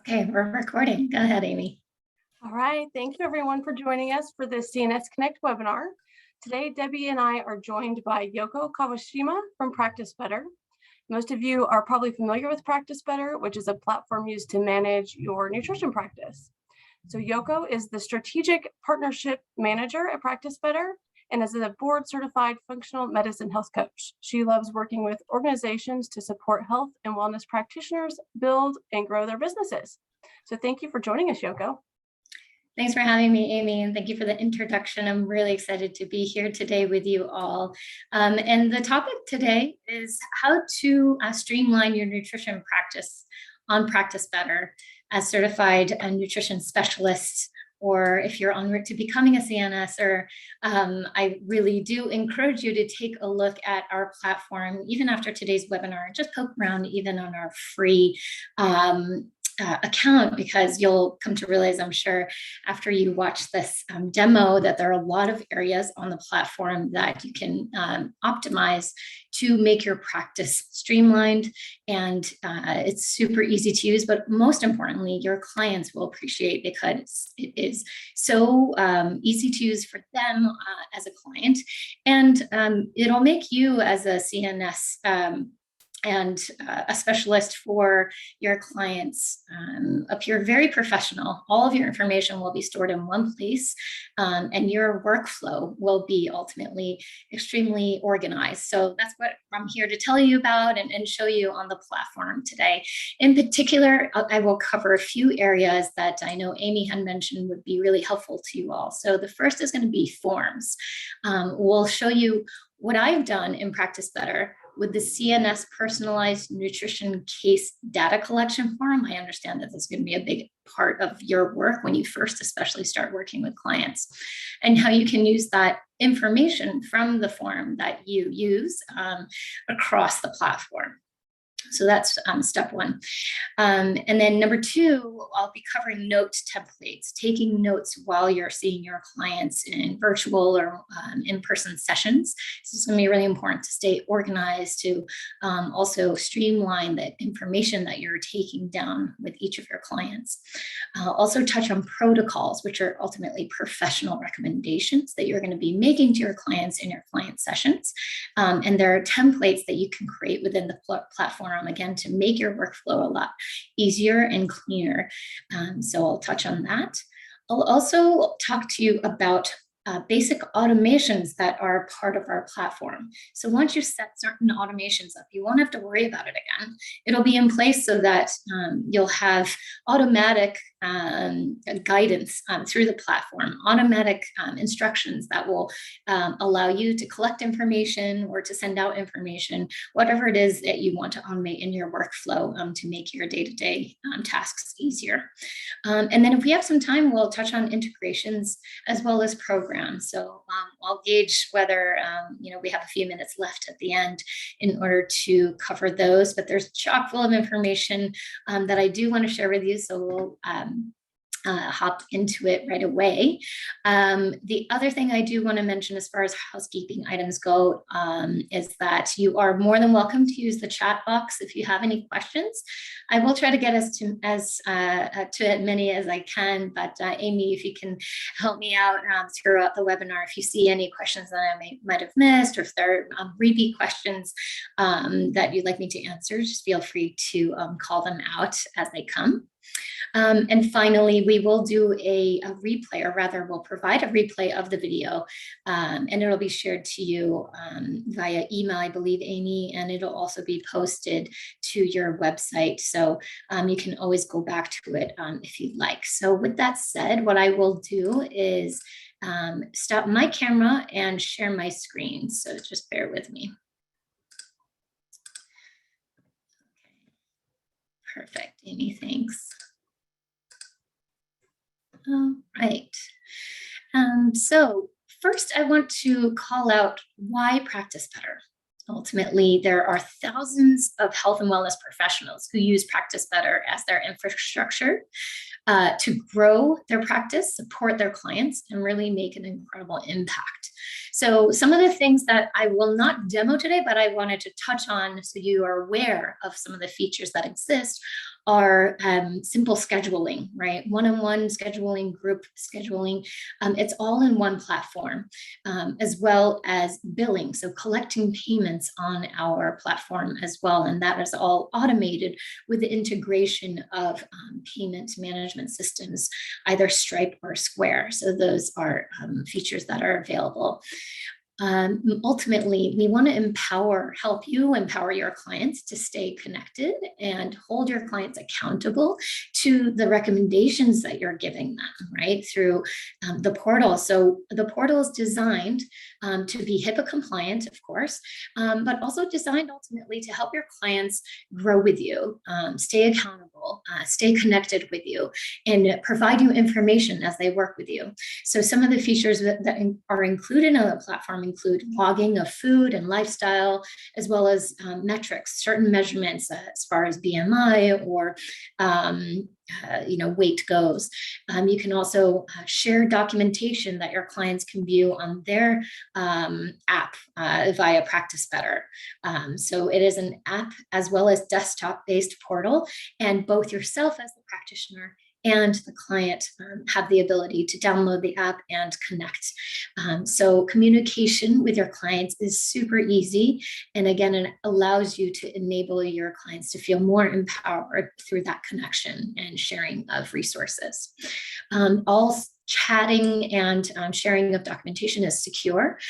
Okay, we're recording. Go ahead, Amy. All right, thank you everyone for joining us for the CNS Connect webinar. Today, Debbie and I are joined by Yoko Kawashima from Practice Better. Most of you are probably familiar with Practice Better, which is a platform used to manage your nutrition practice. So Yoko is the Strategic Partnership Manager at Practice Better and is a board-certified functional medicine health coach. She loves working with organizations to support health and wellness practitioners build and grow their businesses. So thank you for joining us, Yoko. Thanks for having me, Amy, and thank you for the introduction. I'm really excited to be here today with you all. And the topic today is how to streamline your nutrition practice on Practice Better as certified nutrition specialists, or if you're en route to becoming a CNS, or I really do encourage you to take a look at our platform, even after today's webinar, just poke around even on our free account, because you'll come to realize, I'm sure, after you watch this demo, that there are a lot of areas on the platform that you can optimize to make your practice streamlined. And it's super easy to use, but most importantly, your clients will appreciate, because it is so easy to use for them as a client. And it'll make you as a CNS and a specialist for your clients appear very professional. All of your information will be stored in one place, and your workflow will be ultimately extremely organized. So that's what I'm here to tell you about and show you on the platform today. In particular, I will cover a few areas that I know Amy had mentioned would be really helpful to you all. So the first is going to be forms. We'll show you what I've done in Practice Better with the CNS personalized nutrition case data collection form. I understand that this is going to be a big part of your work when you first especially start working with clients, and how you can use that information from the form that you use across the platform. So that's step one. And then number two, I'll be covering note templates, taking notes while you're seeing your clients in virtual or in-person sessions. This is going to be really important to stay organized, to also streamline the information that you're taking down with each of your clients. Also touch on protocols, which are ultimately professional recommendations that you're going to be making to your clients in your client sessions. And there are templates that you can create within the platform, again, to make your workflow a lot easier and cleaner. So I'll touch on that. I'll also talk to you about basic automations that are part of our platform. So once you set certain automations up, you won't have to worry about it again. It'll be in place so that you'll have automatic guidance through the platform, automatic instructions that will allow you to collect information or to send out information, whatever it is that you want to automate in your workflow to make your day-to-day tasks easier. And then if we have some time, we'll touch on integrations as well as programs. So I'll gauge whether we have a few minutes left at the end in order to cover those, but there's chock full of information that I do want to share with you. So we'll hop into it right away. The other thing I do want to mention as far as housekeeping items go is that you are more than welcome to use the chat box if you have any questions. I will try to get us to as many as I can, but Amy, if you can help me out throughout the webinar, if you see any questions that I might have missed, or if there are repeat questions that you'd like me to answer, just feel free to call them out as they come. And finally, we will do a replay, or rather we'll provide a replay of the video, and it'll be shared to you via email, I believe, Amy, and it'll also be posted to your website. So you can always go back to it if you'd like. So with that said, what I will do is stop my camera and share my screen. So just bear with me. Perfect, Amy, thanks. All right. So first, I want to call out why Practice Better. Ultimately, there are thousands of health and wellness professionals who use Practice Better as their infrastructure to grow their practice, support their clients, and really make an incredible impact. So some of the things that I will not demo today, but I wanted to touch on so you are aware of some of the features that exist, are simple scheduling, right? One-on-one scheduling, group scheduling. It's all in one platform, as well as billing. So collecting payments on our platform as well. And that is all automated with the integration of payment management systems, either Stripe or Square. So those are features that are available. Ultimately, we want to help you empower your clients to stay connected and hold your clients accountable to the recommendations that you're giving them, right, through the portal. So the portal is designed to be HIPAA compliant, of course, but also designed ultimately to help your clients grow with you, stay accountable, stay connected with you, and provide you information as they work with you. So some of the features that are included on the platform include logging of food and lifestyle, as well as metrics, certain measurements as far as BMI or weight goes. You can also share documentation that your clients can view on their app via Practice Better. So it is an app as well as desktop-based portal, and both yourself as the practitioner and the client have the ability to download the app and connect. So communication with your clients is super easy. And again, it allows you to enable your clients to feel more empowered through that connection and sharing of resources. All chatting and sharing of documentation is secure.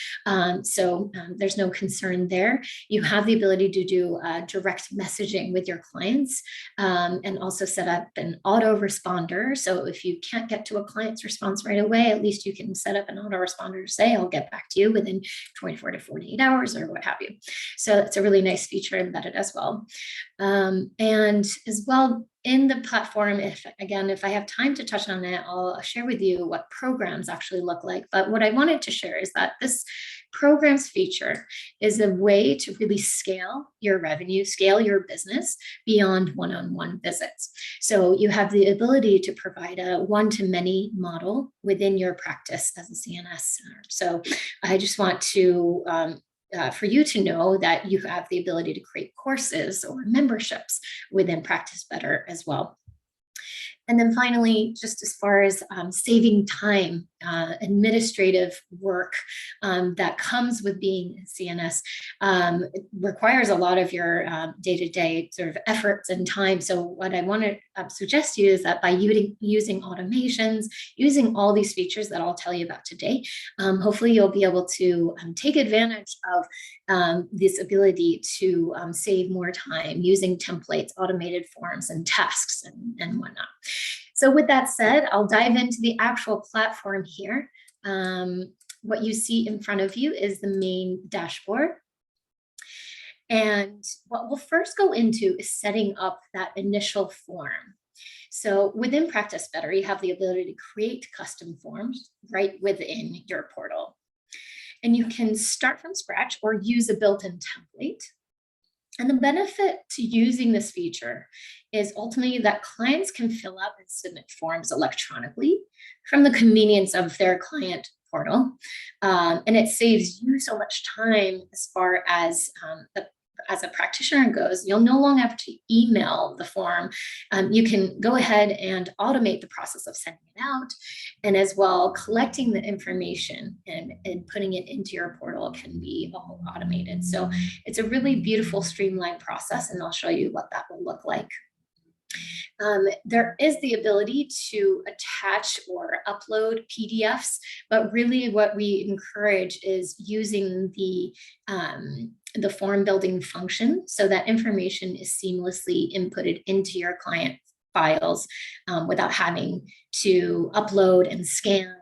So there's no concern there. You have the ability to do direct messaging with your clients and also set up an autoresponder. So if you can't get to a client's response right away, at least you can set up an autoresponder to say, I'll get back to you within 24 to 48 hours or what have you. So it's a really nice feature embedded as well. And as well, in the platform, if I have time to touch on it, I'll share with you what programs actually look like. But what I wanted to share is that this programs feature is a way to really scale your revenue, scale your business beyond one-on-one visits. So you have the ability to provide a one-to-many model within your practice as a CNS. So I just want to for you to know that you have the ability to create courses or memberships within Practice Better as well. And then finally, just as far as saving time, administrative work that comes with being CNS requires a lot of your day-to-day sort of efforts and time. So what I want to suggest to you is that by using automations, using all these features that I'll tell you about today, hopefully you'll be able to take advantage of this ability to save more time using templates, automated forms, and tasks and whatnot. So with that said, I'll dive into the actual platform here. What you see in front of you is the main dashboard. And what we'll first go into is setting up that initial form. So within Practice Better, you have the ability to create custom forms right within your portal. And you can start from scratch or use a built-in template. And the benefit to using this feature is ultimately that clients can fill out and submit forms electronically from the convenience of their client portal. And it saves you so much time as far as as a practitioner goes. You'll no longer have to email the form. You can go ahead and automate the process of sending it out, and as well collecting the information and putting it into your portal can be all automated. So it's a really beautiful streamlined process, and I'll show you what that will look like. There is the ability to attach or upload PDFs, but really what we encourage is using the form building function so that information is seamlessly inputted into your client files without having to upload and scan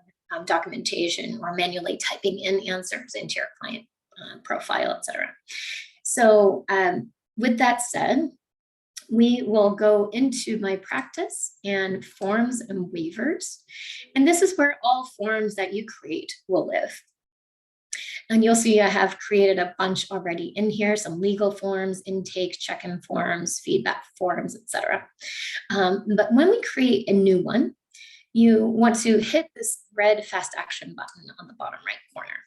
documentation or manually typing in answers into your client profile, etc. So with that said, we will go into my practice and forms and waivers. And this is where all forms that you create will live. And you'll see I have created a bunch already in here, some legal forms, intake, check-in forms, feedback forms, etc. But when we create a new one, you want to hit this red fast action button on the bottom right corner.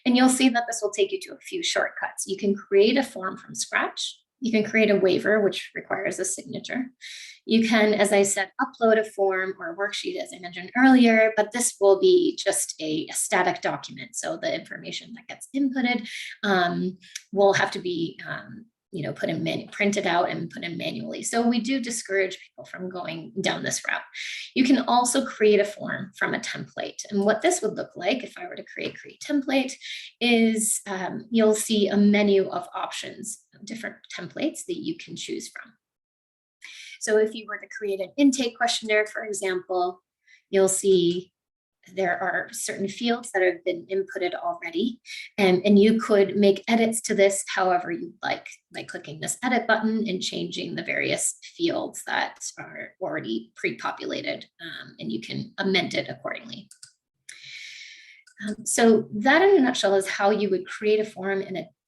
And you'll see that this will take you to a few shortcuts. You can create a form from scratch, You can create a waiver, which requires a signature. You can, as I said, upload a form or a worksheet, as I mentioned earlier, but this will be just a static document. So the information that gets inputted will have to be printed out and put in manually. So we do discourage people from going down this route. You can also create a form from a template. And what this would look like if I were to create template is you'll see a menu of options, different templates that you can choose from. So if you were to create an intake questionnaire, for example, you'll see there are certain fields that have been inputted already, and you could make edits to this however you'd like by clicking this edit button and changing the various fields that are already pre-populated, and you can amend it accordingly. So that in a nutshell is how you would create a form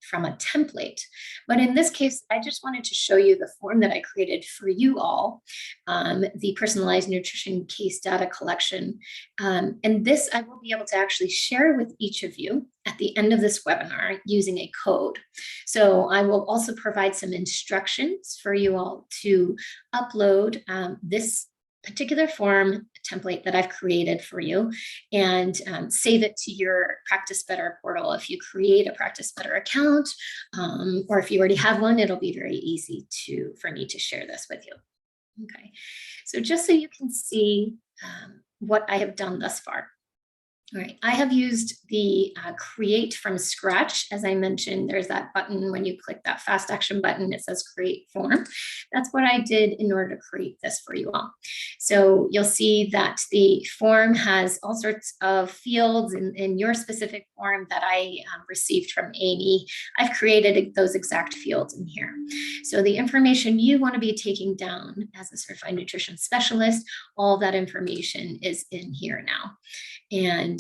from a template. But in this case, I just wanted to show you the form that I created for you all, the personalized nutrition case data collection. And this I will be able to actually share with each of you at the end of this webinar using a code. So I will also provide some instructions for you all to upload this particular form template that I've created for you and save it to your Practice Better portal. If you create a Practice Better account, or if you already have one, it'll be very easy for me to share this with you. Okay, so just so you can see what I have done thus far. All right, I have used the create from scratch. As I mentioned, there's that button when you click that fast action button, it says create form. That's what I did in order to create this for you all. So you'll see that the form has all sorts of fields in your specific form that I received from Amy. I've created those exact fields in here. So the information you want to be taking down as a certified nutrition specialist, all that information is in here now. And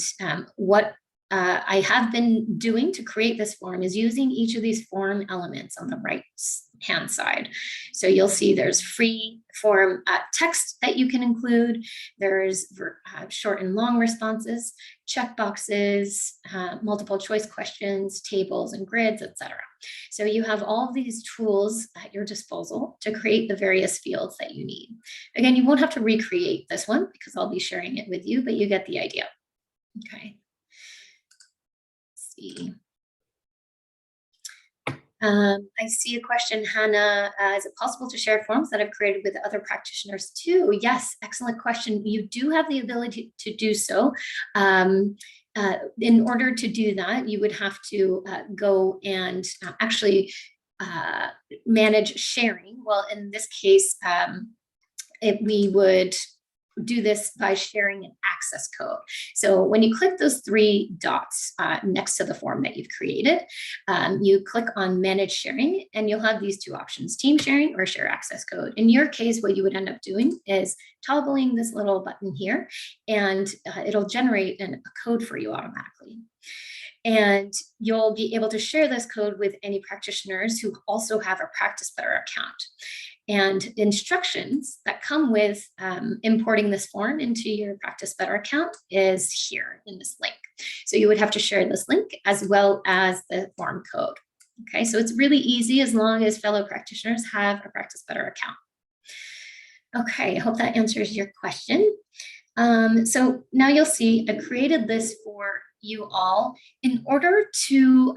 what I have been doing to create this form is using each of these form elements on the right hand side. So you'll see there's free form text that you can include. There's short and long responses, checkboxes, multiple choice questions, tables and grids, etc. So you have all of these tools at your disposal to create the various fields that you need. Again, you won't have to recreate this one because I'll be sharing it with you, but you get the idea. Okay. Let's see. I see a question, Hannah. Is it possible to share forms that I've created with other practitioners too? Yes, excellent question. You do have the ability to do so. In order to do that, you would have to go and actually manage sharing. Well, in this case, we would do this by sharing an access code. So when you click those three dots next to the form that you've created, you click on manage sharing and you'll have these two options, team sharing or share access code. In your case, what you would end up doing is toggling this little button here and it'll generate a code for you automatically. And you'll be able to share this code with any practitioners who also have a Practice Better account. And instructions that come with importing this form into your Practice Better account is here in this link. So you would have to share this link as well as the form code. Okay, so it's really easy as long as fellow practitioners have a Practice Better account. Okay, I hope that answers your question. So now you'll see I created this for you all in order to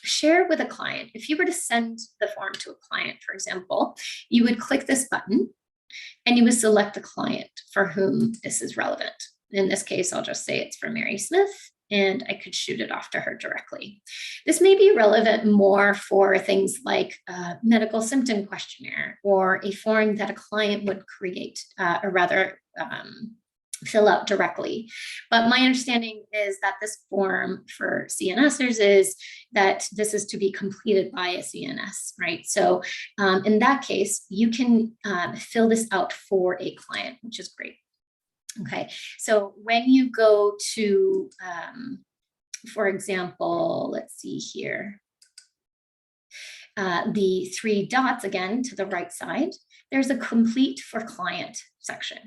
share with a client. If you were to send the form to a client, for example, you would click this button and you would select the client for whom this is relevant. In this case, I'll just say it's for Mary Smith and I could shoot it off to her directly. This may be relevant more for things like a medical symptom questionnaire or a form that a client would create, or rather fill out directly. But my understanding is that this form for CNSers is that this is to be completed by a CNS, right? So in that case, you can fill this out for a client, which is great. Okay, so when you go to, for example, let's see here, the three dots again to the right side, there's a complete for client section.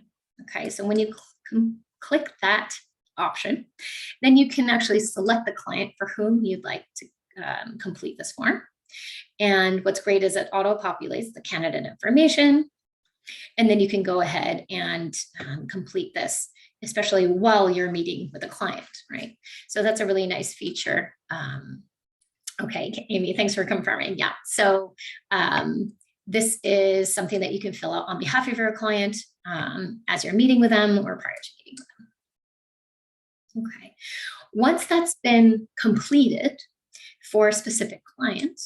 Okay, so when you click that option, then you can actually select the client for whom you'd like to complete this form. And what's great is it auto-populates the candidate information. And then you can go ahead and complete this, especially while you're meeting with a client, right? So that's a really nice feature. Okay, Amy, thanks for confirming. Yeah, so this is something that you can fill out on behalf of your client as you're meeting with them or prior to meeting with them. Okay, once that's been completed for a specific client,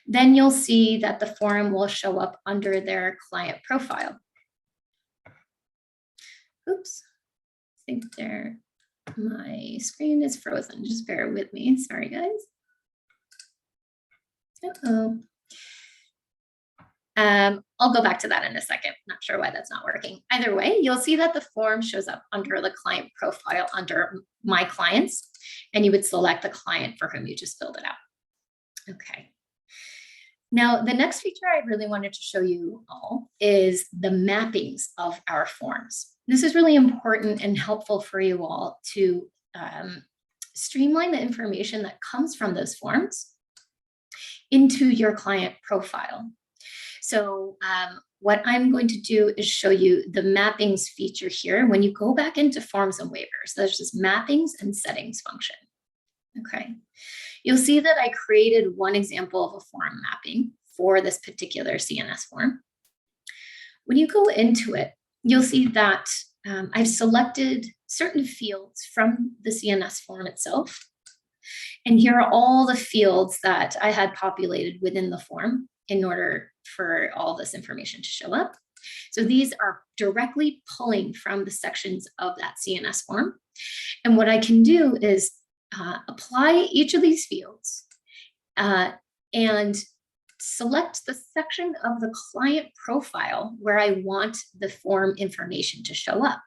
then you'll see that the form will show up under their client profile. Oops, I think my screen is frozen. Just bear with me. Sorry, guys. Uh-oh. I'll go back to that in a second. Not sure why that's not working. Either way, you'll see that the form shows up under the client profile under My Clients, and you would select the client for whom you just filled it out. Okay. Now, the next feature I really wanted to show you all is the mappings of our forms. This is really important and helpful for you all to streamline the information that comes from those forms into your client profile. So what I'm going to do is show you the mappings feature here. When you go back into forms and waivers, there's this mappings and settings function. Okay, you'll see that I created one example of a form mapping for this particular CNS form. When you go into it, you'll see that I've selected certain fields from the CNS form itself. And here are all the fields that I had populated within the form in order for all this information to show up. So these are directly pulling from the sections of that CNS form. And what I can do is apply each of these fields and select the section of the client profile where I want the form information to show up.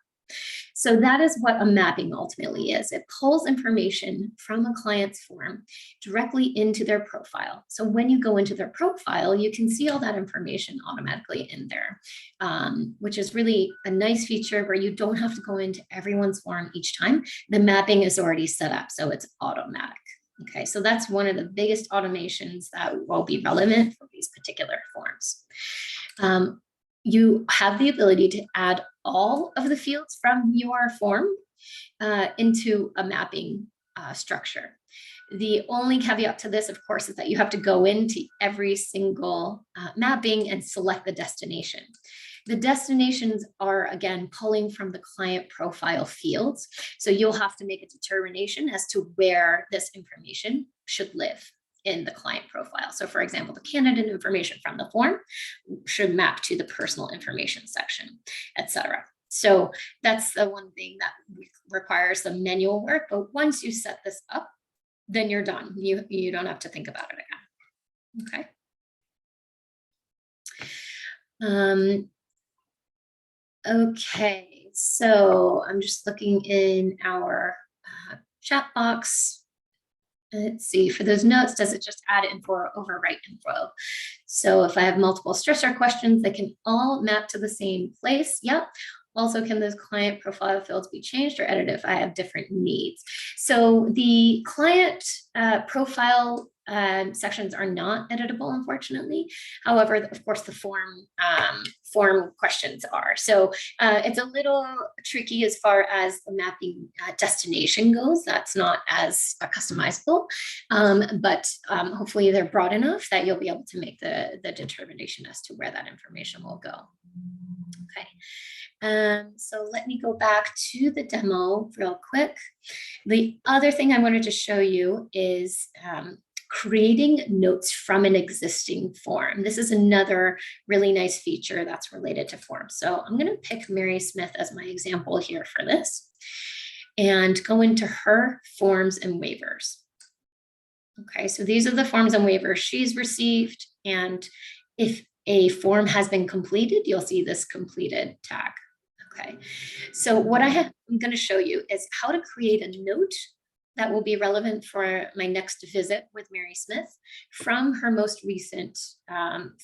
So that is what a mapping ultimately is. It pulls information from a client's form directly into their profile. So when you go into their profile, you can see all that information automatically in there, which is really a nice feature where you don't have to go into everyone's form each time. The mapping is already set up, so it's automatic. Okay, so that's one of the biggest automations that will be relevant for these particular forms. You have the ability to add all of the fields from your form into a mapping structure. The only caveat to this, of course, is that you have to go into every single mapping and select the destination. The destinations are, again, pulling from the client profile fields. So you'll have to make a determination as to where this information should live in the client profile. So for example, the candidate information from the form should map to the personal information section, etc. So that's the one thing that requires some manual work, but once you set this up, then you're done. You don't have to think about it again. Okay. Okay, so I'm just looking in our chat box. Let's see, for those notes, does it just add info or overwrite info? So if I have multiple stressor questions, they can all map to the same place. Yep. Also, can those client profile fields be changed or edited if I have different needs? So the client profile sections are not editable, unfortunately. However, of course, the form questions are. So it's a little tricky as far as the mapping destination goes. That's not as customizable, but hopefully they're broad enough that you'll be able to make the determination as to where that information will go. Okay. So let me go back to the demo real quick. The other thing I wanted to show you is creating notes from an existing form. This is another really nice feature that's related to forms. So I'm going to pick Mary Smith as my example here for this and go into her forms and waivers. Okay, so these are the forms and waivers she's received. And if a form has been completed, you'll see this completed tag. Okay, so what I'm going to show you is how to create a note that will be relevant for my next visit with Mary Smith from her most recent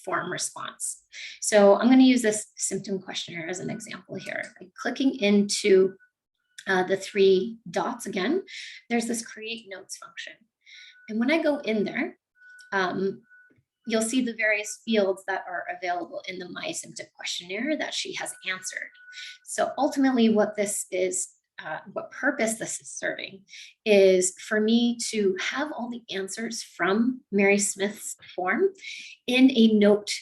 form response. So I'm going to use this symptom questionnaire as an example here. By clicking into the three dots again, there's this create notes function. And when I go in there, you'll see the various fields that are available in the My Symptom questionnaire that she has answered. So ultimately what this is, what purpose this is serving is for me to have all the answers from Mary Smith's form in a note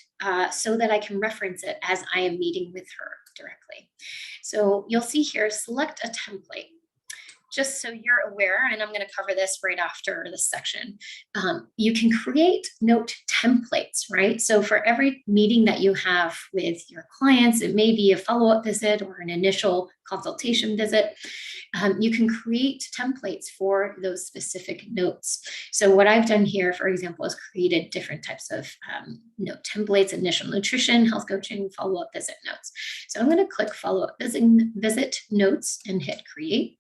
so that I can reference it as I am meeting with her directly. So you'll see here, select a template. Just so you're aware, and I'm going to cover this right after this section, you can create note templates, right? So for every meeting that you have with your clients, it may be a follow-up visit or an initial consultation visit. You can create templates for those specific notes. So what I've done here, for example, is created different types of note templates: initial nutrition, health coaching, follow-up visit notes. So I'm going to click follow-up visit notes and hit create.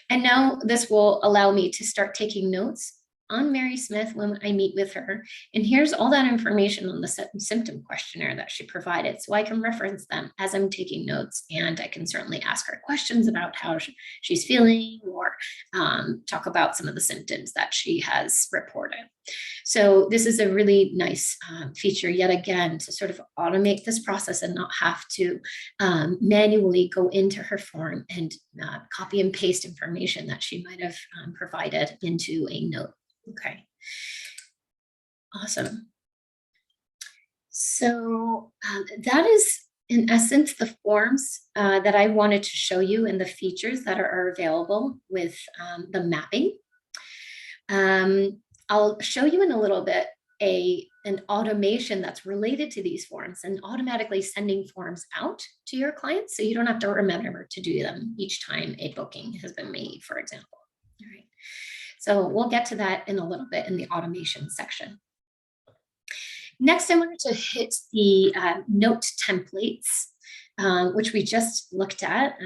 And now this will allow me to start taking notes on Mary Smith when I meet with her. And here's all that information on the symptom questionnaire that she provided. So I can reference them as I'm taking notes, and I can certainly ask her questions about how she's feeling, or talk about some of the symptoms that she has reported. So this is a really nice feature, yet again, to sort of automate this process and not have to manually go into her form and copy and paste information that she might have provided into a note. Okay, awesome. So that is, in essence, the forms that I wanted to show you and the features that are available with the mapping. I'll show you in a little bit an automation that's related to these forms and automatically sending forms out to your clients, so you don't have to remember to do them each time a booking has been made, for example. All right. So we'll get to that in a little bit in the automation section. Next, I wanted to hit the note templates, which we just looked at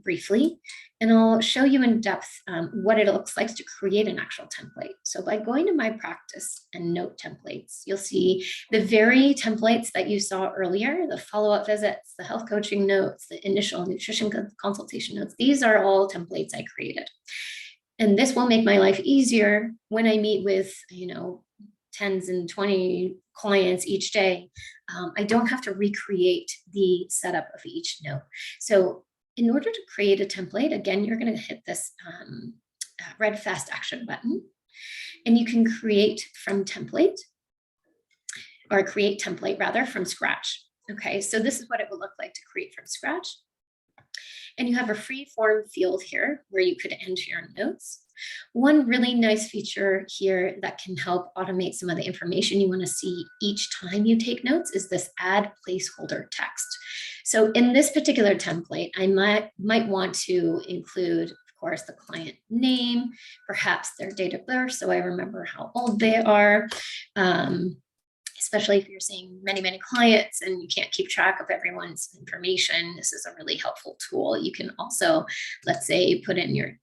briefly, and I'll show you in depth what it looks like to create an actual template. So by going to My Practice and Note Templates, you'll see the very templates that you saw earlier: the follow-up visits, the health coaching notes, the initial nutrition consultation notes. These are all templates I created. And this will make my life easier when I meet with, tens and 20 clients each day. I don't have to recreate the setup of each note. So in order to create a template, again, you're going to hit this red fast action button, and you can create template rather from scratch. Okay, so this is what it would look like to create from scratch. And you have a free form field here where you could enter your notes. One really nice feature here that can help automate some of the information you want to see each time you take notes is this add placeholder text. So in this particular template, I might want to include, of course, the client name, perhaps their date of birth, so I remember how old they are. Especially if you're seeing many, many clients and you can't keep track of everyone's information, this is a really helpful tool. You can also, let's say, put in your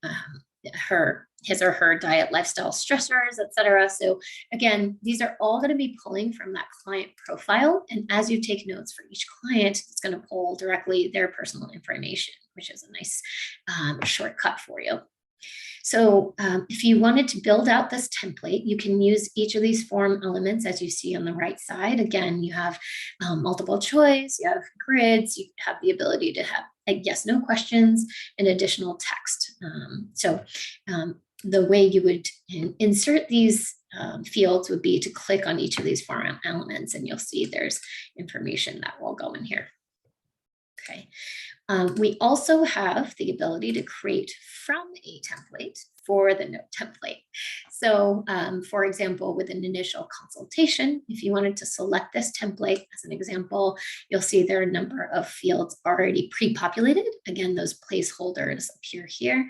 his or her diet, lifestyle, stressors, etc. So again, these are all going to be pulling from that client profile. And as you take notes for each client, it's going to pull directly their personal information, which is a nice shortcut for you. So if you wanted to build out this template, you can use each of these form elements as you see on the right side. Again, you have multiple choice, you have grids, you have the ability to have yes, no questions, and additional text. The way you would insert these fields would be to click on each of these form elements, and you'll see there's information that will go in here. Okay. We also have the ability to create from a template for the note template. So for example, with an initial consultation, if you wanted to select this template as an example, you'll see there are a number of fields already pre-populated. Again, those placeholders appear here.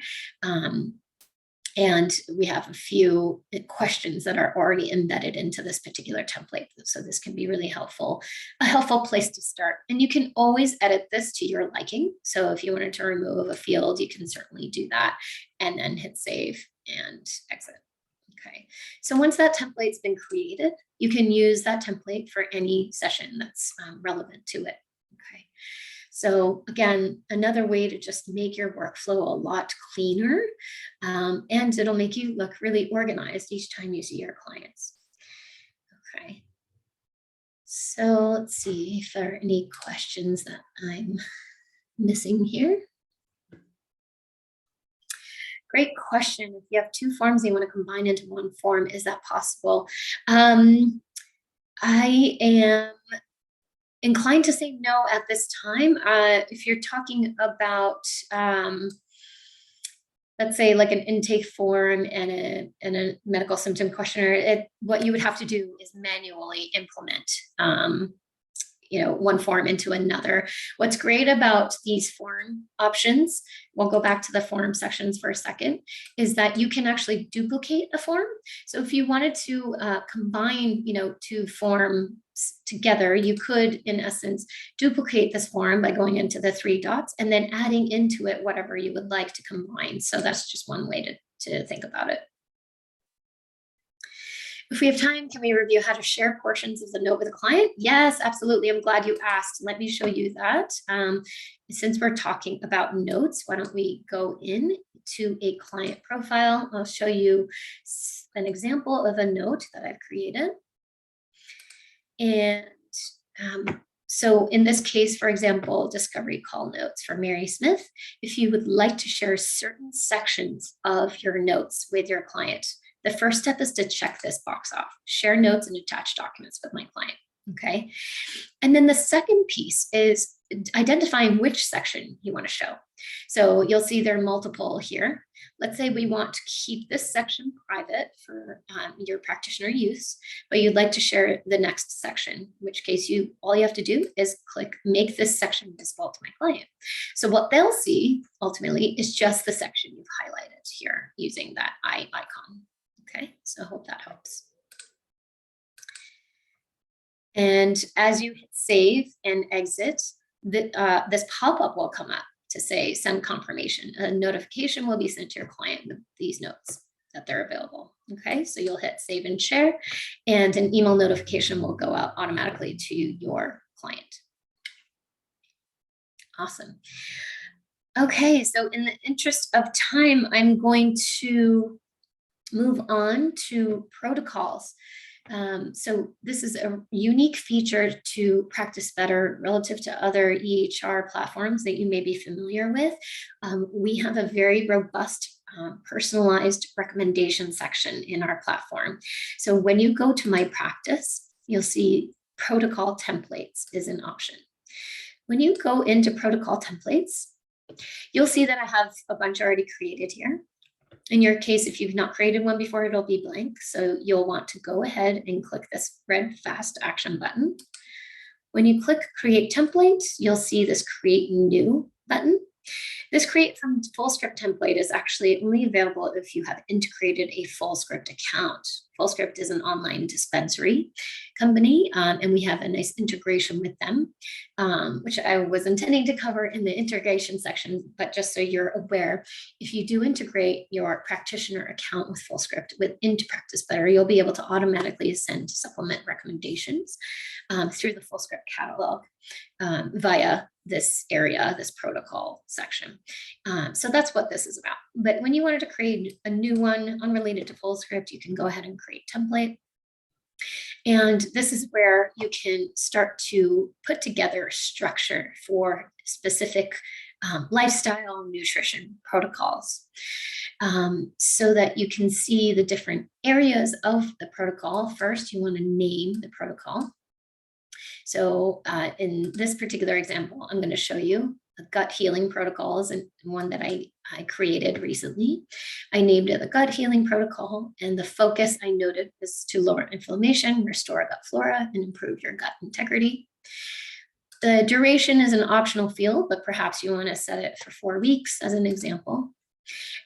And we have a few questions that are already embedded into this particular template. So this can be really helpful, a helpful place to start. And you can always edit this to your liking. So if you wanted to remove a field, you can certainly do that and then hit save and exit. Okay, so once that template's been created, you can use that template for any session that's relevant to it. Okay. So again, another way to just make your workflow a lot cleaner, and it'll make you look really organized each time you see your clients. Okay. So let's see if there are any questions that I'm missing here. Great question. If you have two forms you want to combine into one form, is that possible? I am inclined to say no at this time. If you're talking about, let's say like an intake form and a medical symptom questionnaire, what you would have to do is manually implement one form into another. What's great about these form options, we'll go back to the form sections for a second, is that you can actually duplicate a form. So if you wanted to combine, two forms together, you could, in essence, duplicate this form by going into the three dots and then adding into it whatever you would like to combine. So that's just one way to think about it. If we have time, can we review how to share portions of the note with a client? Yes, absolutely. I'm glad you asked. Let me show you that. Since we're talking about notes, why don't we go in to a client profile? I'll show you an example of a note that I've created. And so in this case, for example, discovery call notes for Mary Smith, if you would like to share certain sections of your notes with your client, the first step is to check this box off, share notes and attach documents with my client, okay? And then the second piece is identifying which section you want to show. So you'll see there are multiple here. Let's say we want to keep this section private for your practitioner use, but you'd like to share the next section, in which case all you have to do is click make this section visible to my client. So what they'll see ultimately is just the section you've highlighted here using that eye icon. Okay, so I hope that helps. And as you hit save and exit, this pop-up will come up to say send confirmation. A notification will be sent to your client with these notes that they're available. Okay, so you'll hit save and share, and an email notification will go out automatically to your client. Awesome. Okay, so in the interest of time, I'm going to move on to protocols. So this is a unique feature to Practice Better relative to other EHR platforms that you may be familiar with. We have a very robust personalized recommendation section in our platform. So when you go to My Practice, you'll see protocol templates is an option. When you go into protocol templates, you'll see that I have a bunch already created here. In your case, if you've not created one before, it'll be blank. So you'll want to go ahead and click this red fast action button. When you click create template, you'll see this create new button. This create from FullScript template is actually only available if you have integrated a FullScript account. FullScript is an online dispensary company, and we have a nice integration with them, which I was intending to cover in the integration section, but just so you're aware, if you do integrate your practitioner account with FullScript into Practice Better, you'll be able to automatically send supplement recommendations through the FullScript catalog via this area, this protocol section. So that's what this is about. But when you wanted to create a new one unrelated to FullScript, you can go ahead and create template. And this is where you can start to put together structure for specific lifestyle nutrition protocols so that you can see the different areas of the protocol. First, you want to name the protocol. So in this particular example, I'm going to show you a gut healing protocol is one that I created recently. I named it the gut healing protocol, and the focus I noted is to lower inflammation, restore gut flora, and improve your gut integrity. The duration is an optional field, but perhaps you want to set it for 4 weeks as an example.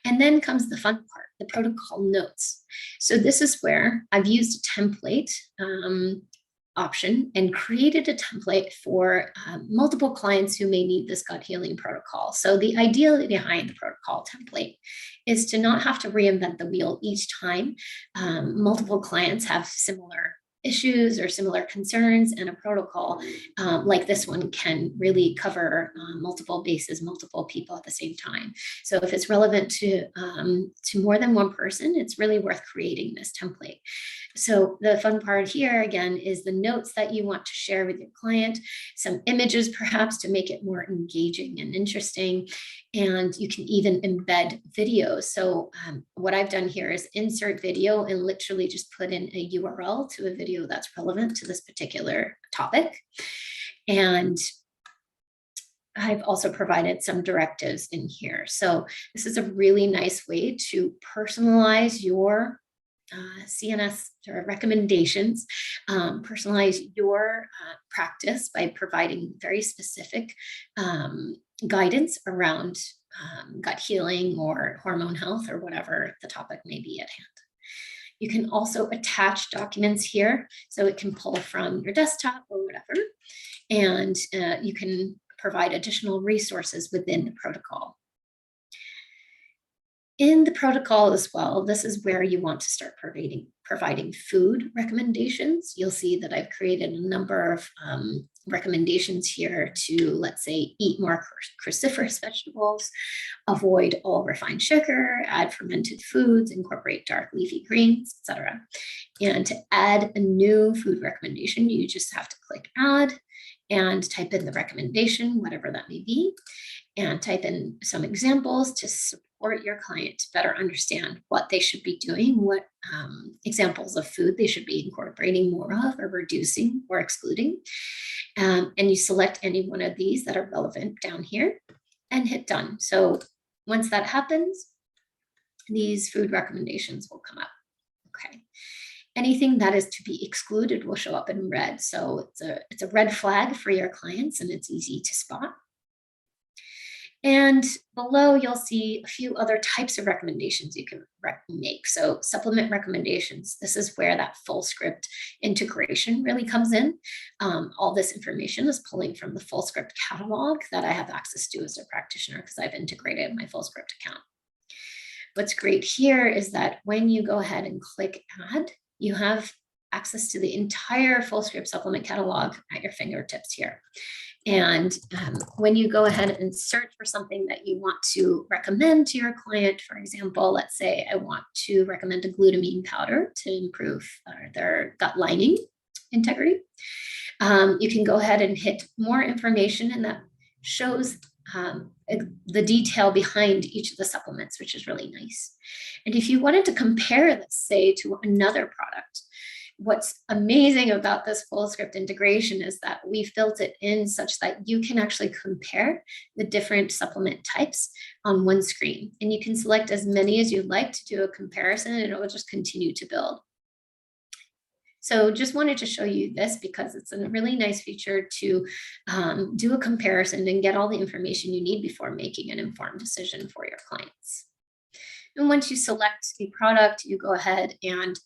And then comes the fun part, the protocol notes. So this is where I've used a template option and created a template for multiple clients who may need this gut healing protocol. So the idea behind the protocol template is to not have to reinvent the wheel each time multiple clients have similar issues or similar concerns, and a protocol like this one can really cover multiple bases, multiple people at the same time. So if it's relevant to more than one person, it's really worth creating this template. So the fun part here, again, is the notes that you want to share with your client, some images perhaps to make it more engaging and interesting, and you can even embed videos. So what I've done here is insert video and literally just put in a URL to a video that's relevant to this particular topic. And I've also provided some directives in here. So this is a really nice way to personalize your CNS sort of recommendations, personalize your practice by providing very specific guidance around gut healing or hormone health or whatever the topic may be at hand. You can also attach documents here, so it can pull from your desktop or whatever, and you can provide additional resources within the protocol. In the protocol as well, this is where you want to start providing food recommendations. You'll see that I've created a number of recommendations here to, let's say, eat more cruciferous vegetables, avoid all refined sugar, add fermented foods, incorporate dark leafy greens, etc. And to add a new food recommendation, you just have to click add and type in the recommendation, whatever that may be, and type in some examples to support your client to better understand what they should be doing, what examples of food they should be incorporating more of or reducing or excluding. And you select any one of these that are relevant down here and hit done. So once that happens, these food recommendations will come up. Okay. Anything that is to be excluded will show up in red. So it's a red flag for your clients, and it's easy to spot. And below, you'll see a few other types of recommendations you can make. So supplement recommendations, this is where that full script integration really comes in. All this information is pulling from the full script catalog that I have access to as a practitioner because I've integrated my full script account. What's great here is that when you go ahead and click add, you have access to the entire full script supplement catalog at your fingertips here. And when you go ahead and search for something that you want to recommend to your client, for example, let's say I want to recommend a glutamine powder to improve their gut lining integrity, you can go ahead and hit more information, and that shows the detail behind each of the supplements, which is really nice. And if you wanted to compare this, say, to another product, what's amazing about this full script integration is that we've built it in such that you can actually compare the different supplement types on one screen. And you can select as many as you'd like to do a comparison, and it will just continue to build. So just wanted to show you this because it's a really nice feature to do a comparison and get all the information you need before making an informed decision for your clients. And once you select a product, you go ahead and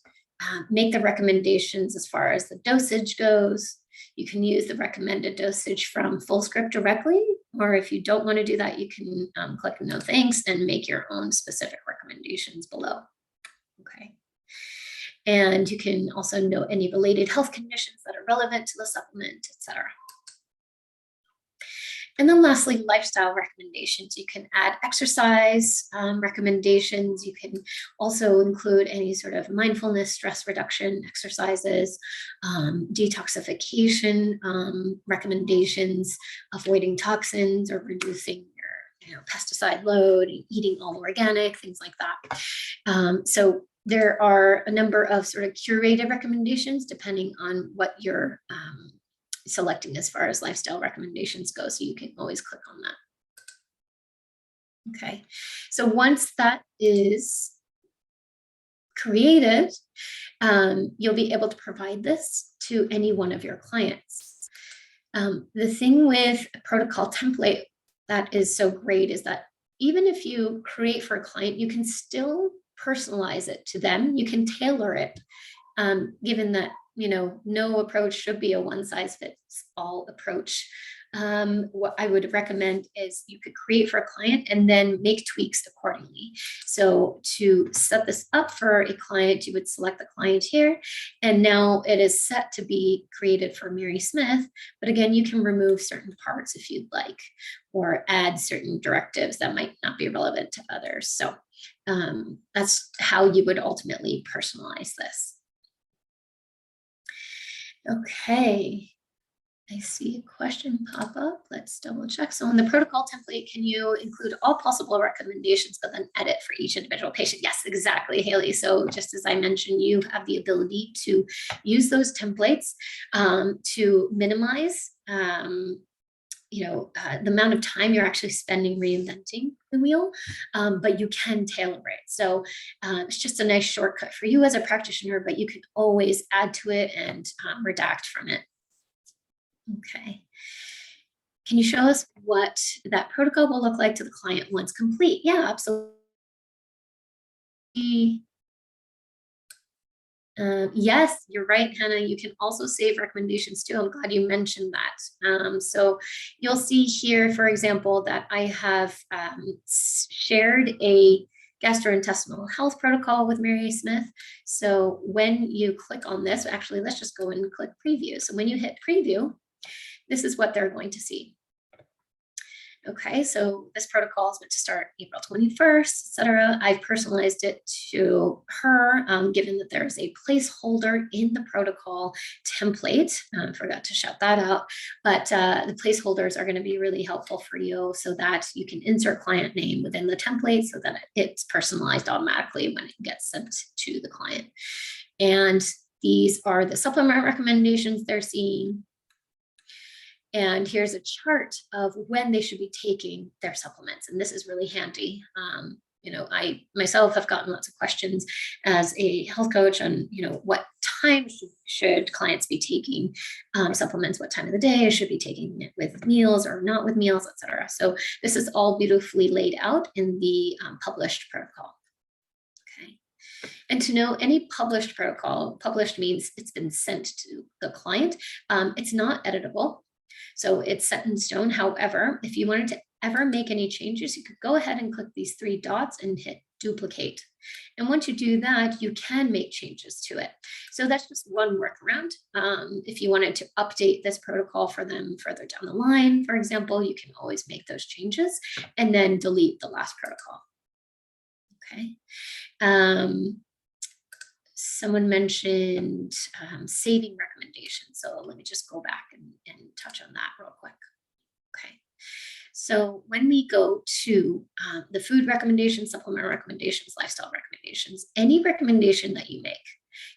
make the recommendations as far as the dosage goes. You can use the recommended dosage from full script directly, or if you don't want to do that, you can click no thanks and make your own specific recommendations below. Okay. And you can also note any related health conditions that are relevant to the supplement, etc. And then lastly, lifestyle recommendations. You can add exercise recommendations. You can also include any sort of mindfulness, stress reduction exercises, detoxification recommendations, avoiding toxins or reducing your pesticide load, eating all organic, things like that. So there are a number of sort of curated recommendations depending on what you're selecting as far as lifestyle recommendations go. So you can always click on that. Okay, so once that is created, you'll be able to provide this to any one of your clients. The thing with a protocol template that is so great is that even if you create for a client, you can still personalize it to them. You can tailor it, given that no approach should be a one size fits all approach. What I would recommend is you could create for a client and then make tweaks accordingly. So to set this up for a client, you would select the client here, and now it is set to be created for Mary Smith. But again, you can remove certain parts if you'd like, or add certain directives that might not be relevant to others. So that's how you would ultimately personalize this. Okay. I see a question pop up. Let's double check. So in the protocol template, can you include all possible recommendations, but then edit for each individual patient? Yes, exactly, Haley. So just as I mentioned, you have the ability to use those templates to minimize the amount of time you're actually spending reinventing the wheel, but you can tailor it. So it's just a nice shortcut for you as a practitioner, but you can always add to it and redact from it. Okay. Can you show us what that protocol will look like to the client once complete? Yeah, absolutely. Yes, you're right, Hannah. You can also save recommendations too. I'm glad you mentioned that. So you'll see here, for example, that I have shared a gastrointestinal health protocol with Mary Smith. So when you click on this, actually, let's just go and click preview. So when you hit preview, this is what they're going to see. Okay, so this protocol is meant to start April 21st, etc. I've personalized it to her, given that there is a placeholder in the protocol template. Forgot to shout that out, but the placeholders are going to be really helpful for you so that you can insert client name within the template so that it's personalized automatically when it gets sent to the client. And these are the supplement recommendations they're seeing. And here's a chart of when they should be taking their supplements. And this is really handy. I myself have gotten lots of questions as a health coach on, what time should clients be taking supplements, what time of the day should be taking it with meals or not with meals, etc. So this is all beautifully laid out in the published protocol. Okay. And to know any published protocol, published means it's been sent to the client. It's not editable. So it's set in stone. However, if you wanted to ever make any changes, you could go ahead and click these three dots and hit duplicate. And once you do that, you can make changes to it. So that's just one workaround. If you wanted to update this protocol for them further down the line, for example, you can always make those changes and then delete the last protocol. Okay. Someone mentioned saving recommendations. So let me just go back and touch on that real quick. Okay. So when we go to the food recommendations, supplement recommendations, lifestyle recommendations, any recommendation that you make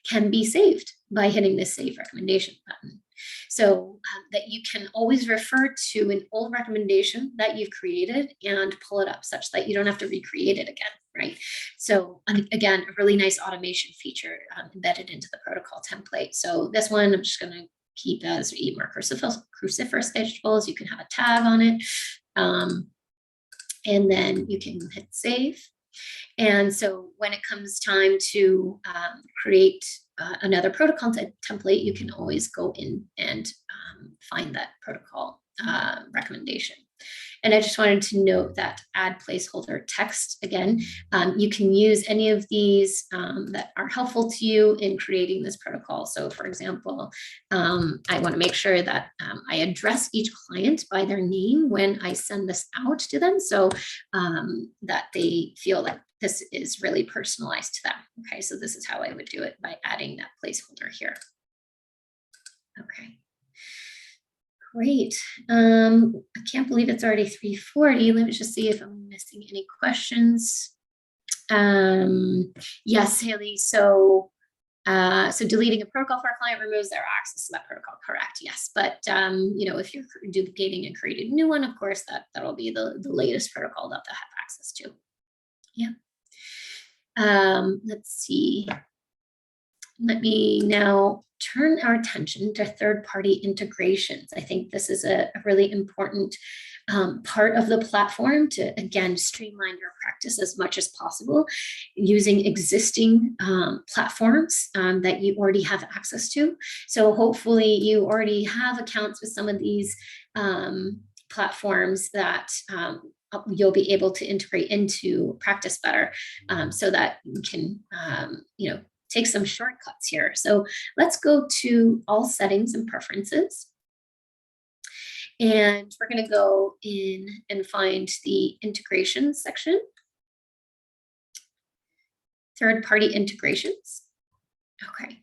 can be saved by hitting this save recommendation button. So that you can always refer to an old recommendation that you've created and pull it up such that you don't have to recreate it again, right? So again, a really nice automation feature embedded into the protocol template. So this one, I'm just going to keep as eat more cruciferous vegetables. You can have a tag on it. And then you can hit save. And so when it comes time to create another protocol template, you can always go in and find that protocol recommendation. And I just wanted to note that add placeholder text, again, you can use any of these that are helpful to you in creating this protocol. So for example, I want to make sure that I address each client by their name when I send this out to them so that they feel like this is really personalized to them. Okay, so this is how I would do it, by adding that placeholder here. Okay. Great. I can't believe it's already 3:40. Let me just see if I'm missing any questions. Yes, Haley. So deleting a protocol for a client removes their access to that protocol. Correct. Yes. But if you're duplicating and creating a new one, of course, that'll be the latest protocol that they'll have access to. Yeah. Let's see. Let me now turn our attention to third-party integrations. I think this is a really important part of the platform to, again, streamline your practice as much as possible using existing platforms that you already have access to. So hopefully you already have accounts with some of these platforms that you'll be able to integrate into Practice Better, so that you can, take some shortcuts here. So let's go to all settings and preferences. And we're going to go in and find the integration section. Third-party integrations. Okay.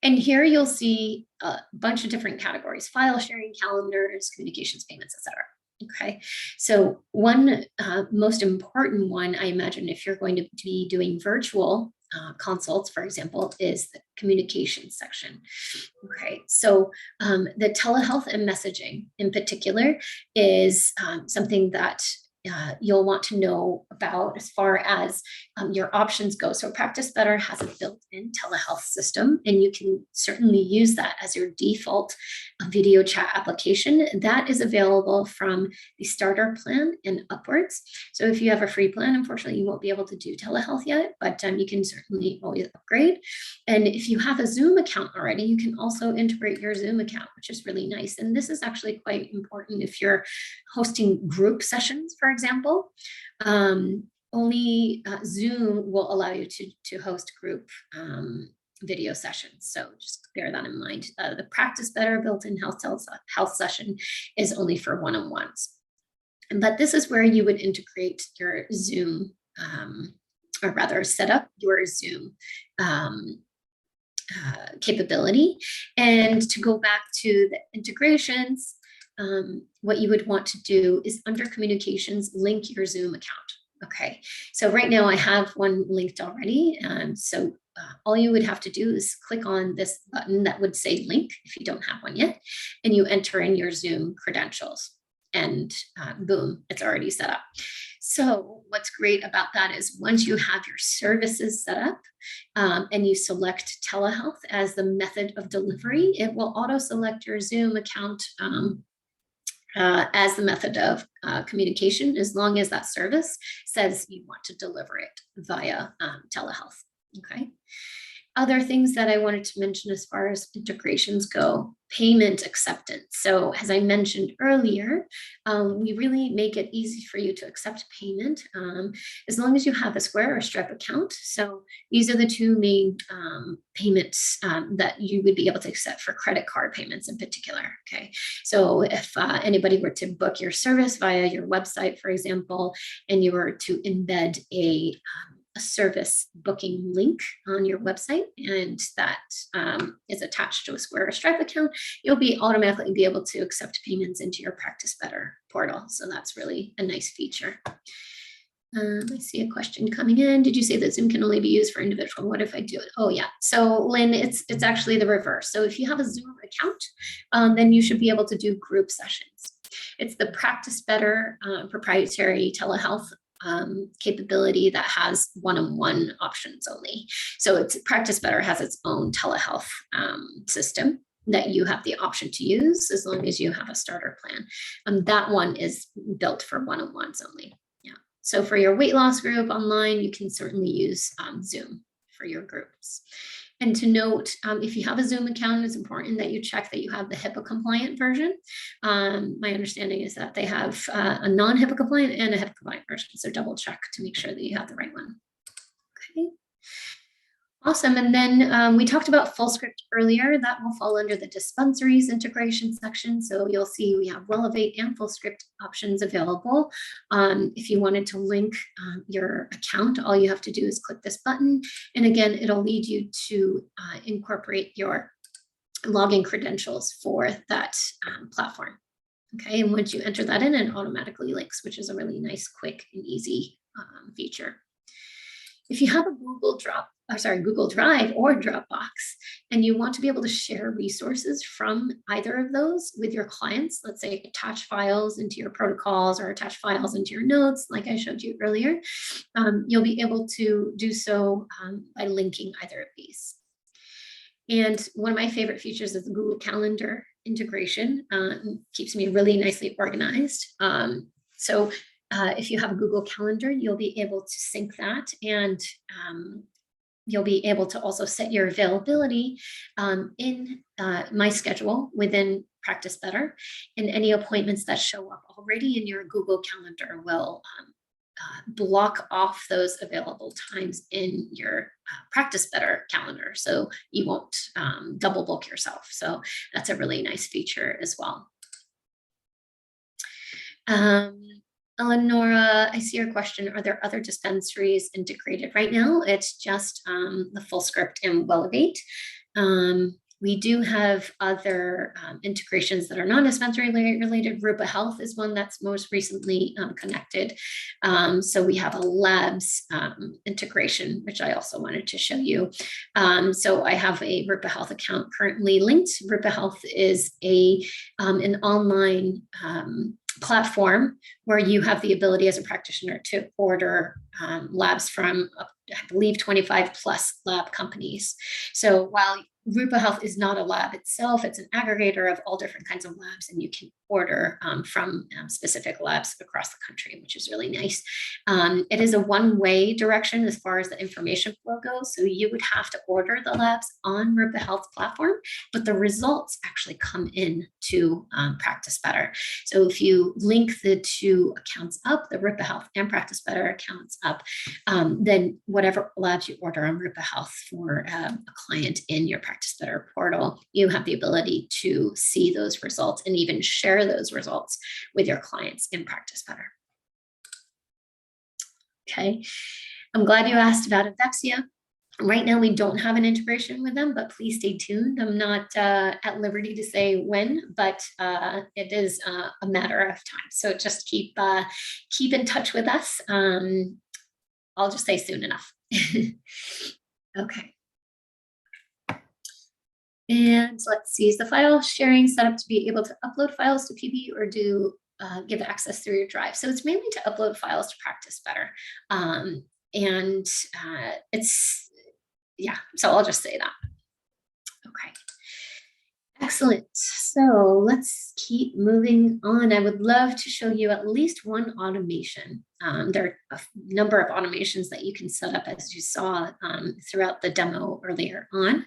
And here you'll see a bunch of different categories: file sharing, calendars, communications, payments, etc. Okay. So one most important one, I imagine, if you're going to be doing virtual consults, for example, is the communications section. Okay, so the telehealth and messaging in particular is something that you'll want to know about as far as your options go. So Practice Better has a built-in telehealth system, and you can certainly use that as your default video chat application. That is available from the starter plan and upwards. So if you have a free plan, unfortunately, you won't be able to do telehealth yet, but you can certainly always upgrade. And if you have a Zoom account already, you can also integrate your Zoom account, which is really nice. And this is actually quite important if you're hosting group sessions, for example. Only Zoom will allow you to host group video sessions. So just bear that in mind. The Practice Better built-in health session is only for one-on-ones. But this is where you would integrate your Zoom, or rather set up your Zoom capability. And to go back to the integrations, what you would want to do is under communications, link your Zoom account. Okay, so right now I have one linked already. So all you would have to do is click on this button that would say link if you don't have one yet, and you enter in your Zoom credentials, and boom, it's already set up. So what's great about that is once you have your services set up and you select telehealth as the method of delivery, it will auto select your Zoom account as the method of communication, as long as that service says you want to deliver it via telehealth. Okay. Other things that I wanted to mention as far as integrations go: payment acceptance. So as I mentioned earlier, we really make it easy for you to accept payment as long as you have a Square or Stripe account. So these are the two main payments that you would be able to accept for credit card payments in particular. Okay, so if anybody were to book your service via your website, for example, and you were to embed a service booking link on your website, and that is attached to a Square or Stripe account, you'll be automatically be able to accept payments into your Practice Better portal. So that's really a nice feature. I see a question coming in. Did you say that Zoom can only be used for individual? What if I do it? Oh yeah. So Lynn, it's actually the reverse. So if you have a Zoom account, then you should be able to do group sessions. It's the Practice Better proprietary telehealth capability that has one-on-one options only. So it's Practice Better has its own telehealth system that you have the option to use as long as you have a starter plan. That one is built for one-on-ones only. Yeah. So for your weight loss group online, you can certainly use Zoom for your groups. And to note, if you have a Zoom account, it's important that you check that you have the HIPAA compliant version. My understanding is that they have a non-HIPAA compliant and a HIPAA compliant version. So double check to make sure that you have the right one. Okay. Awesome. And then we talked about FullScript earlier. That will fall under the dispensaries integration section. So you'll see we have Relevate and FullScript options available. If you wanted to link your account, all you have to do is click this button. And again, it'll lead you to incorporate your login credentials for that platform. Okay. And once you enter that in, it automatically links, which is a really nice, quick and easy feature. If you have a Google Drive or Dropbox, and you want to be able to share resources from either of those with your clients, let's say attach files into your protocols or attach files into your notes, like I showed you earlier, you'll be able to do so by linking either of these. And one of my favorite features is the Google Calendar integration keeps me really nicely organized. So if you have a Google Calendar, you'll be able to sync that, and you'll be able to also set your availability in my schedule within Practice Better, and any appointments that show up already in your Google Calendar will block off those available times in your Practice Better calendar, so you won't double book yourself. So that's a really nice feature as well. Eleonora, I see your question. Are there other dispensaries integrated? Right now, it's just the Full Script and Wellevate. We do have other integrations that are non-dispensary related. Rupa Health is one that's most recently connected. So we have a labs integration, which I also wanted to show you. So I have a Rupa Health account currently linked. Rupa Health is an online platform where you have the ability as a practitioner to order labs from, I believe, 25 plus lab companies. So while Rupa Health is not a lab itself, it's an aggregator of all different kinds of labs, and you can order from specific labs across the country, which is really nice. It is a one-way direction as far as the information flow goes. So you would have to order the labs on Rupa Health platform, but the results actually come in to Practice Better. So if you link the two accounts up, the Rupa Health and Practice Better accounts up, then whatever labs you order on Rupa Health for a client in your Practice Better portal, you have the ability to see those results and even share those results with your clients in Practice Better. Okay, I'm glad you asked about Avexia. Right now, we don't have an integration with them, but please stay tuned. I'm not at liberty to say when, but it is a matter of time. So just keep in touch with us. I'll just say soon enough. Okay. And let's see, is the file sharing set up to be able to upload files to PB or give access through your drive? So it's mainly to upload files to Practice Better. So I'll just say that. Okay. Excellent. So let's keep moving on. I would love to show you at least one automation. There are a number of automations that you can set up, as you saw throughout the demo earlier on.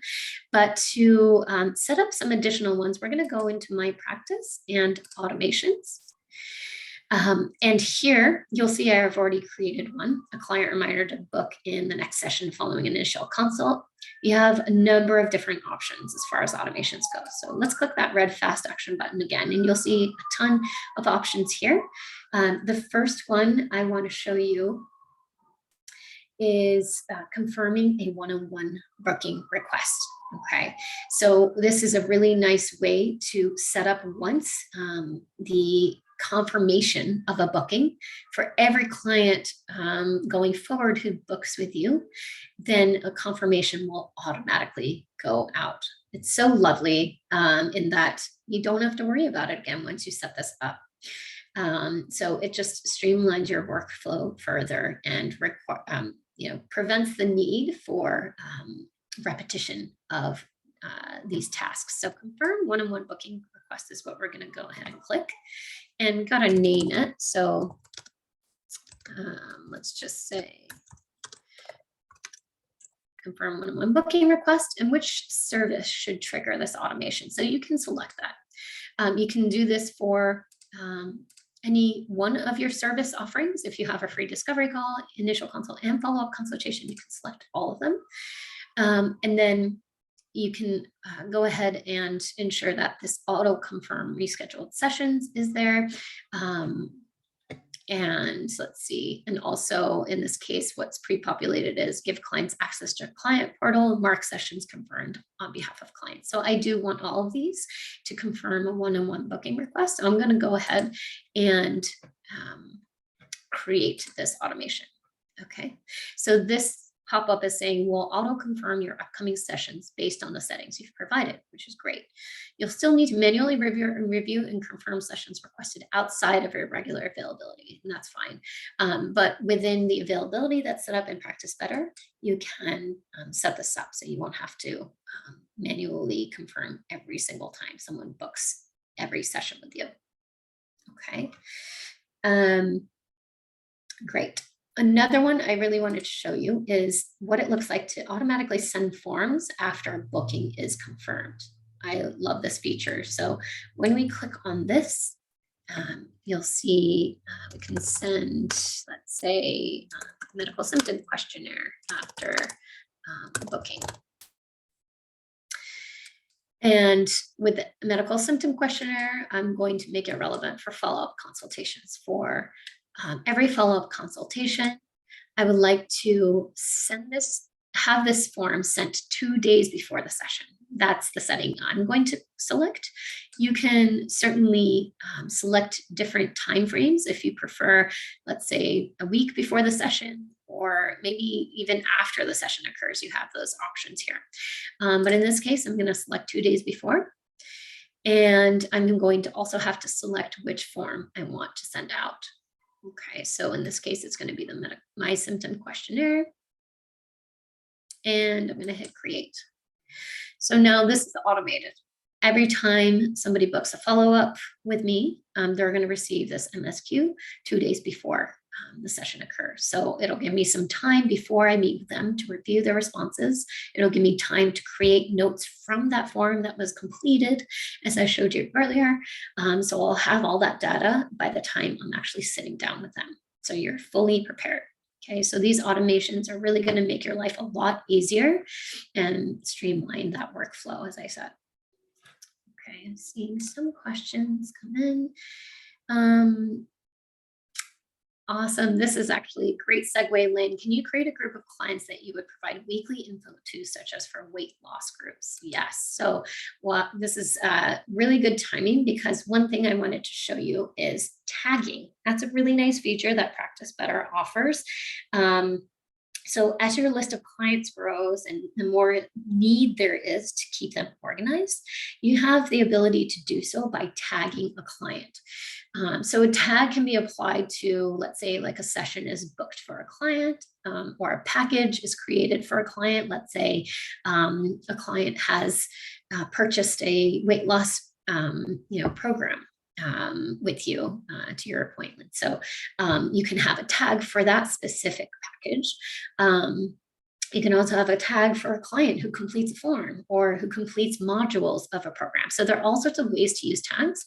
But to set up some additional ones, we're going to go into My Practice and Automations. And here you'll see I've already created one, a client reminder to book in the next session following initial consult. You have a number of different options as far as automations go. So let's click that red fast action button again, and you'll see a ton of options here. The first one I want to show you is confirming a one-on-one booking request. Okay, so this is a really nice way to set up once the confirmation of a booking for every client going forward who books with you. Then a confirmation will automatically go out. It's so lovely in that you don't have to worry about it again once you set this up. So it just streamlines your workflow further and prevents the need for repetition of these tasks. So confirm one-on-one booking request is what we're going to go ahead and click, and got to name it. So let's just say confirm one-on-one booking request, and which service should trigger this automation. So you can select that. You can do this for any one of your service offerings. If you have a free discovery call, initial consult, and follow-up consultation, you can select all of them. And then you can go ahead and ensure that this auto confirm rescheduled sessions is there. And let's see, and also in this case, what's pre-populated is give clients access to client portal, mark sessions confirmed on behalf of clients. So I do want all of these to confirm a one-on-one booking request. So I'm going to go ahead and create this automation. Okay, so this pop up as saying, "Will auto confirm your upcoming sessions based on the settings you've provided," which is great. You'll still need to manually review and confirm sessions requested outside of your regular availability, and that's fine. But within the availability that's set up in Practice Better, you can set this up so you won't have to manually confirm every single time someone books every session with you. Okay. Great. Another one I really wanted to show you is what it looks like to automatically send forms after a booking is confirmed. I love this feature. So when we click on this, you'll see we can send, let's say, medical symptom questionnaire after booking. And with the medical symptom questionnaire, I'm going to make it relevant for follow-up consultations. For every follow-up consultation, I would like to have this form sent 2 days before the session. That's the setting I'm going to select. You can certainly select different timeframes if you prefer, let's say, a week before the session, or maybe even after the session occurs. You have those options here. But in this case, I'm going to select 2 days before. And I'm going to also have to select which form I want to send out. Okay, so in this case, it's going to be the My Symptom Questionnaire. And I'm going to hit Create. So now this is automated. Every time somebody books a follow-up with me, they're going to receive this MSQ 2 days before the session occurs. So it'll give me some time before I meet with them to review their responses. It'll give me time to create notes from that form that was completed, as I showed you earlier. So I'll have all that data by the time I'm actually sitting down with them. So you're fully prepared. Okay, so these automations are really going to make your life a lot easier and streamline that workflow, as I said. Okay, I'm seeing some questions come in. Awesome. This is actually a great segue, Lynn. Can you create a group of clients that you would provide weekly info to, such as for weight loss groups? Yes. So this is really good timing, because one thing I wanted to show you is tagging. That's a really nice feature that Practice Better offers. So as your list of clients grows and the more need there is to keep them organized, you have the ability to do so by tagging a client. So a tag can be applied to, let's say, like a session is booked for a client, or a package is created for a client. Let's say a client has purchased a weight loss program with you to your appointment. So you can have a tag for that specific package. You can also have a tag for a client who completes a form or who completes modules of a program. So there are all sorts of ways to use tags.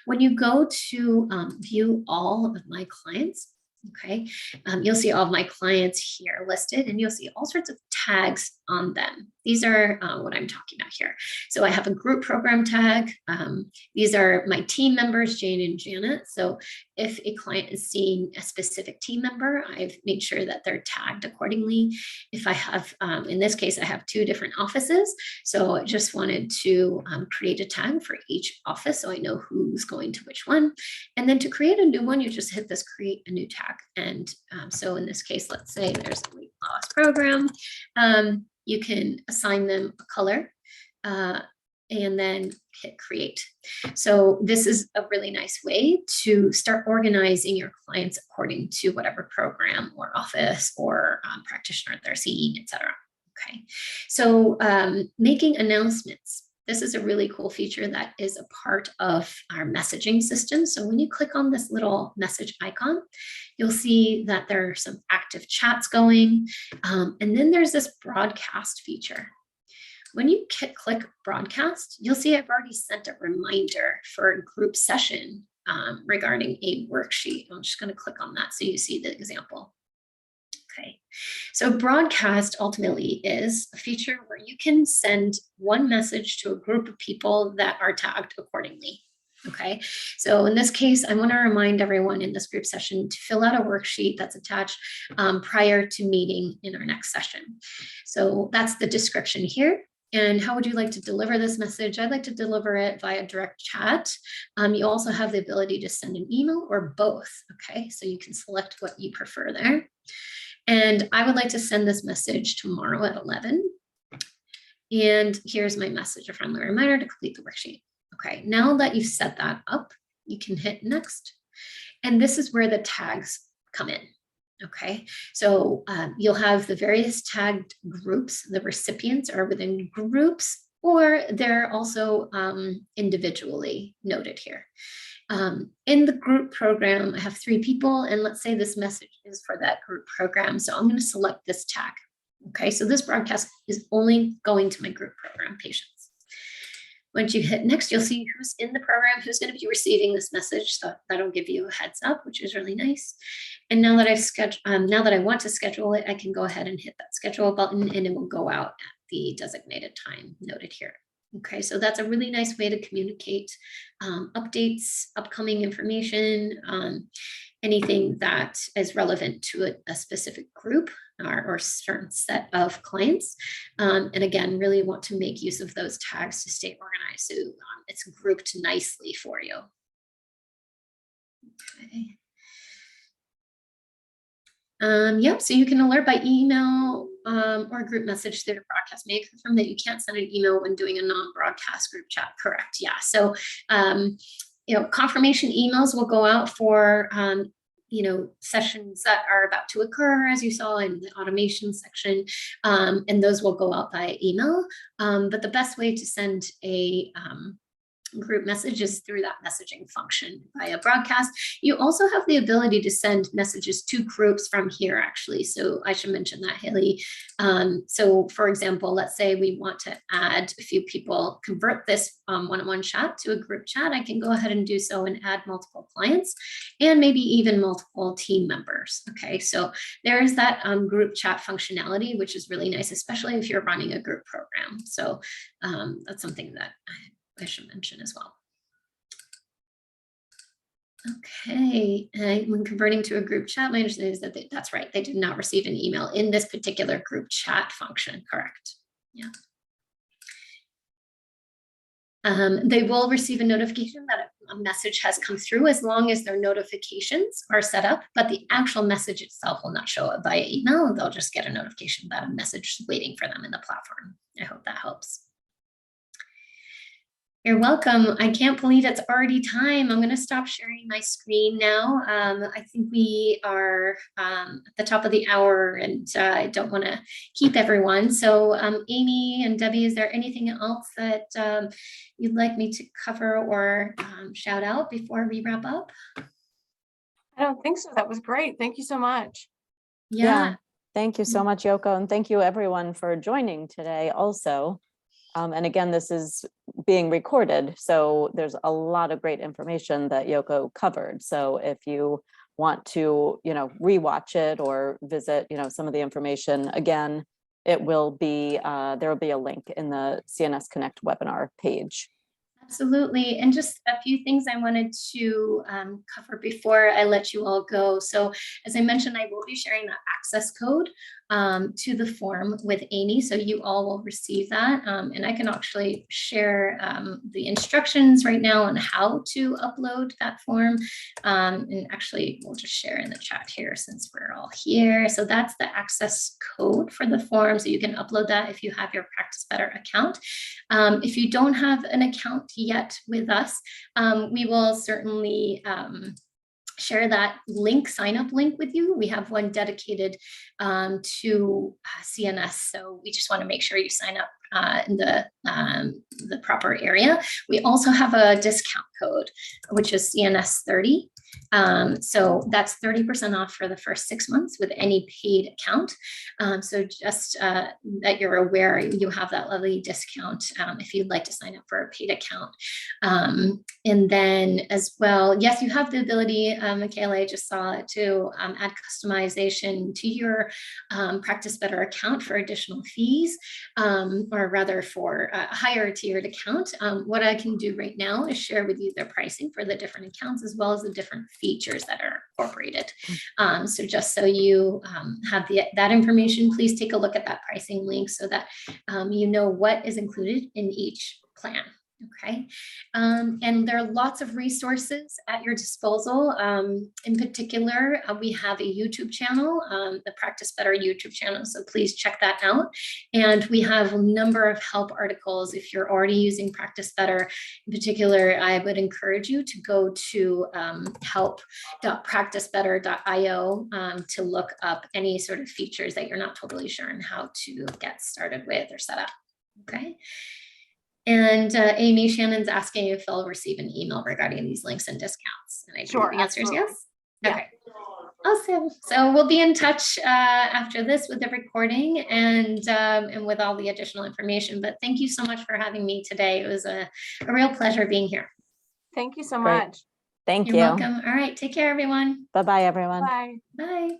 When you go to view all of my clients, okay, you'll see all of my clients here listed, and you'll see all sorts of tags on them. These are what I'm talking about here. So I have a group program tag. These are my team members, Jane and Janet. So if a client is seeing a specific team member, I've made sure that they're tagged accordingly. If I have, in this case, I have 2 different offices. So I just wanted to create a tag for each office so I know who's going to which one. And then to create a new one, you just hit this create a new tag. And so in this case, let's say there's a weight loss program. You can assign them a color and then hit create. So this is a really nice way to start organizing your clients according to whatever program or office or practitioner they're seeing, etc. Okay, so making announcements. This is a really cool feature that is a part of our messaging system. So when you click on this little message icon, you'll see that there are some active chats going. And then there's this broadcast feature. When you click broadcast, you'll see I've already sent a reminder for a group session regarding a worksheet. I'm just going to click on that so you see the example. Okay, so broadcast ultimately is a feature where you can send one message to a group of people that are tagged accordingly. Okay, so in this case, I want to remind everyone in this group session to fill out a worksheet that's attached prior to meeting in our next session. So that's the description here. And how would you like to deliver this message? I'd like to deliver it via direct chat. You also have the ability to send an email or both. Okay, so you can select what you prefer there. And I would like to send this message tomorrow at 11. And here's my message, a friendly reminder to complete the worksheet. Okay, now that you've set that up, you can hit next. And this is where the tags come in. Okay, so you'll have the various tagged groups. The recipients are within groups, or they're also individually noted here. In the group program, I have 3 people, and let's say this message is for that group program. So I'm going to select this tag. Okay, so this broadcast is only going to my group program patients. Once you hit next, you'll see who's in the program, who's going to be receiving this message. So that'll give you a heads up, which is really nice. And now that I've scheduled, now that I want to schedule it, I can go ahead and hit that schedule button, and it will go out at the designated time noted here. Okay, so that's a really nice way to communicate updates, upcoming information, anything that is relevant to a specific group or certain set of clients. And again, really want to make use of those tags to stay organized. So it's grouped nicely for you. Okay. Yep, so you can alert by email or group message through the broadcast. May I confirm that you can't send an email when doing a non-broadcast group chat? Correct, yeah. So, confirmation emails will go out for, sessions that are about to occur, as you saw in the automation section, and those will go out by email. But the best way to send a group messages through that messaging function via broadcast. You also have the ability to send messages to groups from here, actually. So I should mention that, Haley. So for example, let's say we want to add a few people, convert this one-on-one chat to a group chat. I can go ahead and do so and add multiple clients and maybe even multiple team members. Okay, so there is that group chat functionality, which is really nice, especially if you're running a group program. So that's something that I should mention as well. Okay, and when converting to a group chat, my understanding is that that's right. They did not receive an email in this particular group chat function, correct? Yeah. They will receive a notification that a message has come through as long as their notifications are set up, but the actual message itself will not show up via email. They'll just get a notification that a message is waiting for them in the platform. I hope that helps. You're welcome. I can't believe it's already time. I'm going to stop sharing my screen now. I think we are at the top of the hour, and I don't want to keep everyone. So Amy and Debbie, is there anything else that you'd like me to cover or shout out before we wrap up? I don't think so. That was great. Thank you so much. Yeah. Thank you so much, Yoko. And thank you everyone for joining today also. And again, this is being recorded, so there's a lot of great information that Yoko covered. So if you want to, rewatch it or visit, some of the information, again, it will be, there will be a link in the CNS Connect webinar page. Absolutely. And just a few things I wanted to cover before I let you all go. So as I mentioned, I will be sharing that access code to the form with Amy. So you all will receive that. And I can actually share the instructions right now on how to upload that form. And actually, we'll just share in the chat here since we're all here. So that's the access code for the form. So you can upload that if you have your Practice Better account. If you don't have an account yet with us, we will certainly share that link, sign up link with you. We have one dedicated to CNS. So we just want to make sure you sign up in the proper area. We also have a discount code, which is CNS 30. So that's 30% off for the first 6 months with any paid account. So just that you're aware, you have that lovely discount if you'd like to sign up for a paid account. And then as well, yes, you have the ability, Michaela, I just saw it, to add customization to your Practice Better account for additional fees, or rather for a higher tiered account. What I can do right now is share with you the pricing for the different accounts as well as the different features that are incorporated. So just so you have that information, please take a look at that pricing link so that you know what is included in each plan. Okay. And there are lots of resources at your disposal. In particular, we have a YouTube channel, the Practice Better YouTube channel. So please check that out. And we have a number of help articles. If you're already using Practice Better, in particular, I would encourage you to go to help.practicebetter.io to look up any sort of features that you're not totally sure on how to get started with or set up. Okay. And Amy, Shannon's asking if they'll receive an email regarding these links and discounts. And I Sure, believe the answer is absolutely. yes. Yeah. Okay. Awesome. So we'll be in touch after this with the recording and with all the additional information. But thank you so much for having me today. It was a real pleasure being here. Thank you so Great. much. Thank You're you. welcome. All right. Take care, everyone. Bye-bye, everyone. Bye. Bye.